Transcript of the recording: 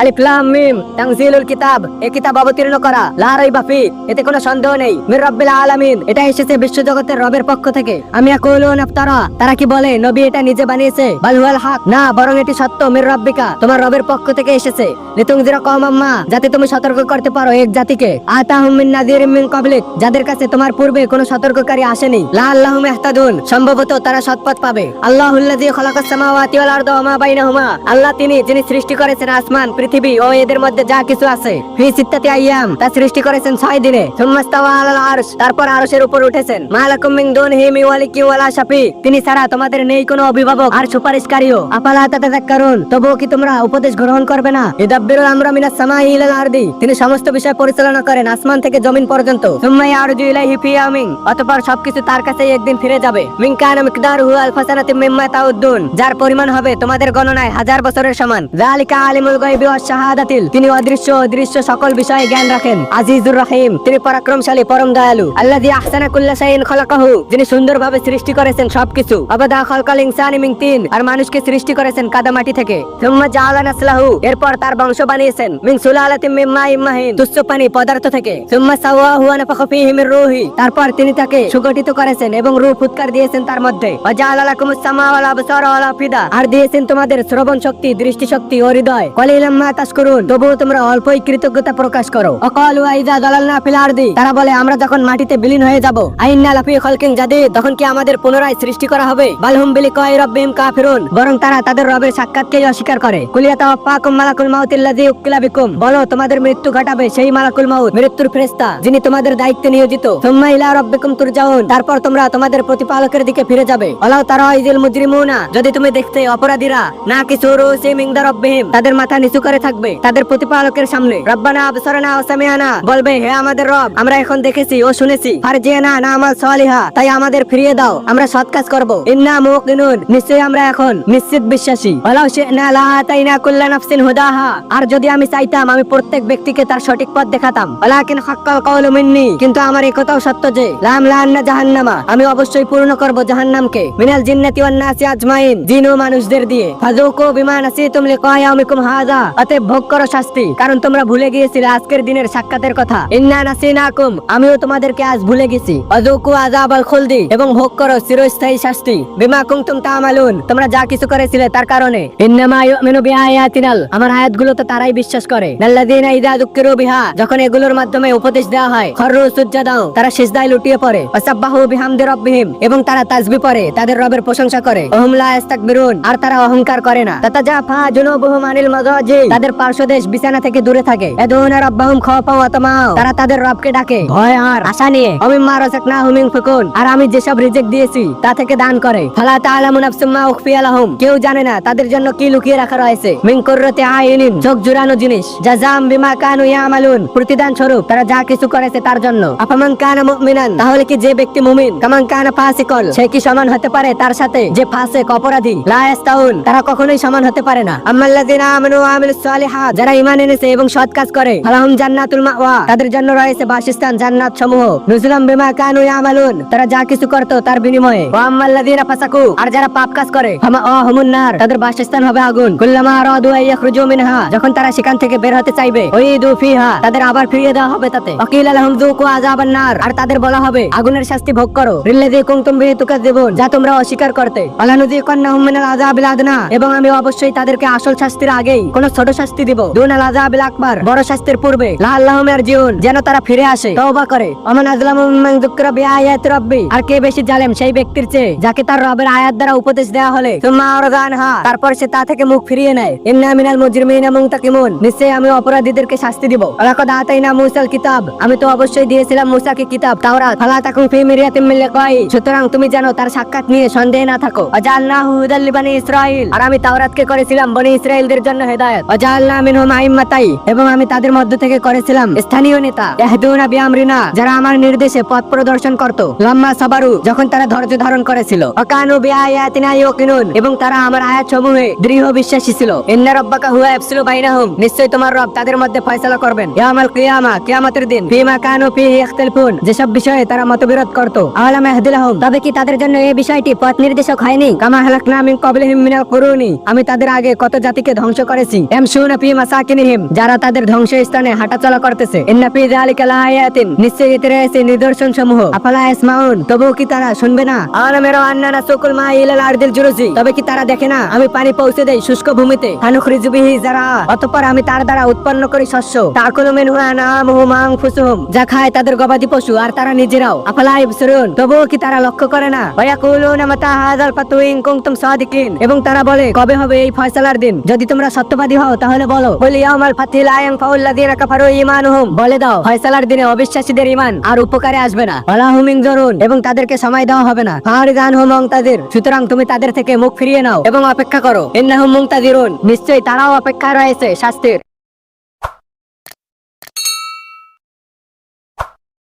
আলিফ লাম মিম তানজিলুল কিতাব, এই কিতাব অবতীর্ণ করা, লা রাইবা ফি, এতে কোনো সন্দেহ নেই, মির রাব্বিল আলামিন, এটা এসেছে বিশ্বজগতের রবের পক্ষ থেকে। আমি ইয়াকুলুন ইফতারা, তারা কি বলে নবী এটা নিজে বানিয়েছে? বাল হুয়াল হক, না বরং এটি সত্য, মির রাব্বিকা, তোমার রবের পক্ষ থেকে এসেছে। লিতুনজিরা কওমান মা, যাতে তুমি সতর্ক করতে পারো এক জাতিকে, আতাহুম মিন নাযিরিম মিন ক্বাবলিক, যাদের কাছে তোমার পূর্বে কোনো সতর্ককারী আসেনি, লাআল্লাহুম ইহতাদুন, সম্ভবত তারা সৎপথ পাবে। আল্লাহুল্লাযী খালাকাস সামাওয়াতি ওয়াল আরদা ওয়া মা বাইনাহুমা, আল্লাহ যিনি সৃষ্টি করেছেন আসমান, পৃথিবী ও এদের মধ্যে যা কিছু আছে, ফি সিত্তাতি আইয়াম, তা সৃষ্টি করেছেন 6 দিনে। সুম্মাস্তাওয়া আলাল আরশ, তারপর আরশের উপর উঠেছেন। মা লাকুম মিন দুনিহি মিন ওয়ালিয়্যিন ওয়ালা শাফি, তিনি ছাড়া তোমাদের নেই কোনো অভিভাবক আর সুপারিশকারীও। আফালা তাতাযাক্কারুন, তবুও কি তোমরা উপদেশ গ্রহণ করবে না? ইদাব্বিরুল আমরা মিনাস সামাই ইলাল আরদি, তিনি সমস্ত বিষয় পরিচালনা করেন আসমান থেকে জমিন পর্যন্ত। সুম্মা ইয়ারজু ইলাইহি ফি ইয়ামিন, অতঃপর সবকিছু তার কাছেই একদিন ফিরে যাবে। মিন কানা মিকদারুহু আলফা সানাতিন মিম্মা তাউদ্দুন, যার পরিমাণ হবে তোমাদের গণনায় 1000 বছরের সমান। যালিকা আলিমুল গায়বি ওয়াশ শাহাদাতিল, তিনি অদৃশ্য অদৃশ্য সকল বিষয়ে জ্ঞান রাখেন। আজিজুর রহিম, তিনি পরাক্রমশালী পরম দয়ালু। আল্লাযী আহসানা কুল্লা শাইইন খালাকাহু, যিনি সুন্দরভাবে সৃষ্টি করেছেন সবকিছু। আবাদা খালকাল ইনসানি মিন তিন, আর মানুষকে সৃষ্টি করেছেন কাদামাটি থেকে। সুম্মা জাআলা নাসলাহু, এরপর তার বংশ বানিয়েছেন। মিন সুলালাতিন মিন মাইন মাহিন, তুচ্ছ পানি পদার্থ থেকে। সুম্মা সাওয়াহু ওয়া নাফাখা ফীহি মির রূহি, তারপর তিনি তাকে সুগঠিত করেছেন এবং রূহ ফুৎকার দিয়েছেন তার মধ্যে। ওয়া জাআলা লাকুমুস সামা ওয়াল আবসারা ওয়াল আফিদা, আর দিয়েছেন তোমাদের শ্রবণ শক্তি, দৃষ্টি শক্তি ও হৃদয়। ক্বালিলাম মা তাশকুরুন, তবুও তোমরা অল্পই কৃতজ্ঞতা প্রকাশ করো। ওয়াকালু আইযা দালালনা ফিল আরদি, তারা বলে আমরা যখন মাটিতে বিলীন হয়ে যাব, আইন্না লাফি খালকিন জাদীদ, তখন কি আমাদের পুনরায় সৃষ্টি করা হবে? বালহুম বিলিকাই রাব্বিহিম কাফিরুন, বরং তারা তাদের রবের সাক্ষাৎকেই অস্বীকার করে। কুলিয়া তাওয়াফাকুম মালাকুল মাউতিল্লাযী উকিলা বিকুম, বলো তোমাদের মৃত্যু ঘটাবে সেই মালাকুল মাউত, মৃত্যুর ফেরেশতা, যিনি তোমাদের দায়িত্বে নিয়োজিত। সুম্মা ইলা রাব্বিকুম তুরজাউন, তারপর তোমরা তোমাদের প্রতিপালকের দিকে ফিরে যাবে। ওয়ালাউ তারা ইযিল মুজরিমুনা, যদি তুমি দেখতে অপরাধীরা না কিছু রুসিম ইনদা রাব্বিহিম, তাদের মাথা নিচু করে থাকবে তাদের প্রতিপালকের সামনে। রব্বানা আবসারনা ওয়া সামিআনা, বলবে হে আমাদের রব, আমরা এখন দেখেছি ও শুনেছি। ফারজিনা নামাল সালিহা, তাই আমাদের ফিরিয়ে দাও, আমরা সৎ কাজ করব। ইন্না মুকিনুন, নিশ্চয়ই আমরা এখন নিশ্চিত বিশ্বাসী। ওয়ালাউ শি'না লাআতাইনা কুল্লা নাফসিন হুদাহা, আর যদি আমি চাইতাম আমি প্রত্যেক ব্যক্তিকে তার সঠিক পথ দেখাতাম। ওয়ালাকিন হাক্কাল কাওলু মিন্নি, কিন্তু আমার এই কথাও সত্য যে লামলান্না জাহান্নামা, আমি অবশ্যই পূর্ণ করব জাহান্নামকে। মিনাল জিন্নাতি ওয়ান নাসি আজমাইন, জিন ও মানুষদের দিয়ে। ফাযুকু বিমা নাসিতুম লিকা ইয়াউমিকুম হাযা, অতএব ভোগ করো শাস্তি, কারণ তোমরা ভুলে গিয়েছিলে আজকের দিনের সাক্ষাতের কথা। ইন্না নাসিনাকুম, আমিও তোমাদেরকে আজ ভুলে গেছি। ওয়াযুকু আযাবাল খুলদি, এবং ভোগ করো চিরস্থায়ী শাস্তি। বিমা কুনতুম তা'মালুন, তোমরা যা কিছু করেছিলে তার কারণে। ইন্নামা ইউমিনু বিআয়াতিনাল, আমার আয়াতগুলো তো তারাই বিশ্বাস করে। আল্লাযীনা ইযা যুক্কিরু বিহা, যখন এগুলোর মাধ্যমে উপদেশ দেওয়া হয়, খররু সুজদাও, তারা সিজদায় লুটিয়ে পড়ে। ওয়াসাব্বাহু বিহামদি রাব্বিহিম, এবং তারা তাসবিহ পড়ে, তাদের রবের প্রশংসা করে। ওহুম লা ইস্তাকবিরুন, আর তারা অহংকার করে না। তাতাজাফা জুনুবুহুম আনিল মাযাজি, তাদের পার্শ্বদেশ বিছানা থেকে দূরে থাকে। ইয়াদউনা রাব্বাহুম খাওফাও ওয়া তামাআ, তারা তাদের রবকে ডাকে ভয় আর আশা নিয়ে। ওমিম্মা রাযাকনাহুম ইউনফিকুন, আর আমি যেসব রিজিক দিয়েছি তা থেকে দান করে। ফালা তা'লামু নাফসুম মা উখফিয়া লাহুম, কেউ জানে না তাদের জন্য কি লুকিয়ে রাখা রয়েছে। মিন কুররাতি আইনিন, চোখ জুড়ানো জিনিস। জাযাম বিমা কানু ইয়ামালুন, প্রতিদান স্বরূপ তারা যা কিছু করেছে তার জন্য। আফামান কানা মুমিনান, তাহলে কি যে ব্যক্তি মুমিন, কামান কানা ফাসিকল, সে কি সমান হতে পারে তার সাথে যে ফাসিক অপরাধী? লা ইস্তাউন, তারা কখনোই সমান হতে পারে না। আম্মাল্লাযিনা আমানু ওয়া আমিলুস সালিহাত, যারা ঈমান এনেছে এবং সৎ কাজ করে, ফালাহুম জান্নাতুল মাওয়া, তাদের জন্য রয়েছে বাসস্থান জান্নাত সমূহ। নুজুলাম বিমা কানু ইয়ামালুন, তারা যা কিছু করত তার বিনিময়ে। ওয়া আম্মাল্লাযিনা ফাসাকু, আর যারা পাপ কাজ করে, ফামাওয়াহুমুন নার, তাদের বাসস্থান হবে আগুন। কুল্লামা আরাদু আইয়াখরুজু মিনহা, যখন তারা সেখান থেকে বের হতে চাইবে, উইদু ফিহা, তাদের আবার ফিরিয়ে দেওয়া হবে তাতে। ওয়াকিলা লাহুম যুকু আযাবান নার, আর তাদের বলা হবে আগুনের শাস্তি ভোগ করো। রিল্লাযী কুনতুম বিহি তুকাযযিবুন, যা তোমরা অস্বীকার করতে। আলানুযিকান্নাহুম মিনাল আযাবিল আদনা, এবং আমি অবশ্যই তাদেরকে আসল শাস্তির আগেই কোন ছোট শাস্তি দিব। দুনাল আযাবিল আকবার, বড় শাস্তির পূর্বে। লাআল্লাহুম ইয়ারজিউন, যেন তারা ফিরে আসে, তওবা করে। ওমান আযলামু মিম্মান যুকিরা বিআয়াতি রাব্বি, আর কে বেশি জালেম সেই ব্যক্তির চেয়ে যাকে তার রবের আয়াত দ্বারা উপদেশ দেওয়া হলে সুম্মা আরাদা আনহা, তারপর সে তা থেকে মুখ ফিরিয়ে নেয়। ইন্না মিনাল মুজরিমিনা মুনতাকিমুন, নিশ্চয়ই আমি অপরাধীদেরকে শাস্তি দিব। ওয়ালাকাদ আতাইনা মূসাল কিতাব, আমি তো অবশ্যই দিয়েছিলাম মূসাকে কিতাব তাওরাত। ফালা তাকুন ফি মিরিয়াতিম মিন লিকাই, সুতরাং তুমি জানো তার সাক্ষাৎ নিয়ে সন্দেহে না থাকো। ওয়াজআলনাহু হুদাল লিবানি ইসরাঈল, আর আমি তাওরাতকে করেছিলাম বনি ইসরাঈলদের জন্য হেদায়েত। ওয়াজআলনা মিনহুম আইম্মাতাই, এবং আমি তাদের মধ্য থেকে করেছিলাম স্থানীয় নেতা। ইয়াহদুনা বিআমরিনা, যারা আমার নির্দেশে পথ প্রদর্শন করত। লাম্মা সাবারু, যখন তারা ধৈর্য ধারণ করেছিল। ওয়াকানু বিআয়াতিনা ইউকিনুন, এবং তারা আমার আয়াতসমূহে দৃঢ় বিশ্বাসী ছিল। ইন্না রাব্বাকা হুয়া ইয়াফসিলু বাইনাহুম, নিশ্চয়ই তোমার রব তাদের মধ্যে ফয়সালা করবেন। ইয়াউমাল কিয়ামা, কিয়ামতের দিন। ফিমা কানু ফিহি ইখতিলাফুন, যেসব বিষয়ে তারা মতবিরোধ করত। আলাম ইয়াহদিলাহুম, তবে কি তাদের জন্য এই বিষয়টি পথ নির্দেশক হয়নি? কামা হালাকনা মিন ক্বাবলিহিম মিনাল কুরুনি, আমি তাদের আগে কত জাতিকে ধ্বংস করেছি। ইয়ামশুনা ফি মাসাকিনিহিম, যারা তাদের ধ্বংসস্থানে হাঁটাচলা করতেছে। ইন্না ফি যালিকা লাআয়াতিন, নিশ্চয়ই এতে রয়েছে নিদর্শন সমূহ। আফালা ইয়াসমাউন, তবুও কি তারা শুনবে না? আলামেরা আন্নানা সুকুল মা ইলাল আরদিল জুরুজি, তবে কি তারা দেখে না আমি পানি পৌঁছে দেই শুষ্ক ভূমিতে। ফানুখরিজু বিহি যারা, অতঃপর আমি তার দ্বারা উৎপন্ন করি শস্য। তাকুলু মিনহু আনআমুহুম ওয়া আনফুসুহুম, যা খায় তাদের গবাদি পশু আর তারা নিজেরাও। আফালা ইবসিরুন, তবুও কি তারা লক্ষ্য করে না? ওয়া ইয়াকুলুনা মাতা হাযাল ফাতু ইন কুনতুম সাদিকিন, এবং তারা বলে কবে হবে এই ফয়সালার দিন, যদি তোমরা সত্যবাদী হও তাহলে বলো। কুল ইয়াউমাল ফাতি লা ইয়ানফাউল লাযিনা কাফারু ঈমানুহুম, বলে দাও ফয়সালার দিনে অবিশ্বাসীদের ঈমান আর উপকারে আসবে না। ওয়ালা হুম ইনজুরুন, এবং তাদেরকে সময় দেওয়া হবে না। ফারিজানহুম মুনতাজির, সুতরাং তুমি তাদের থেকে মুখ ফিরিয়ে নাও এবং অপেক্ষা করো। ইন্নাহুম মুনতাজিরুন, নিশ্চয়ই তারাও অপেক্ষায় রয়েছে শাস্তির।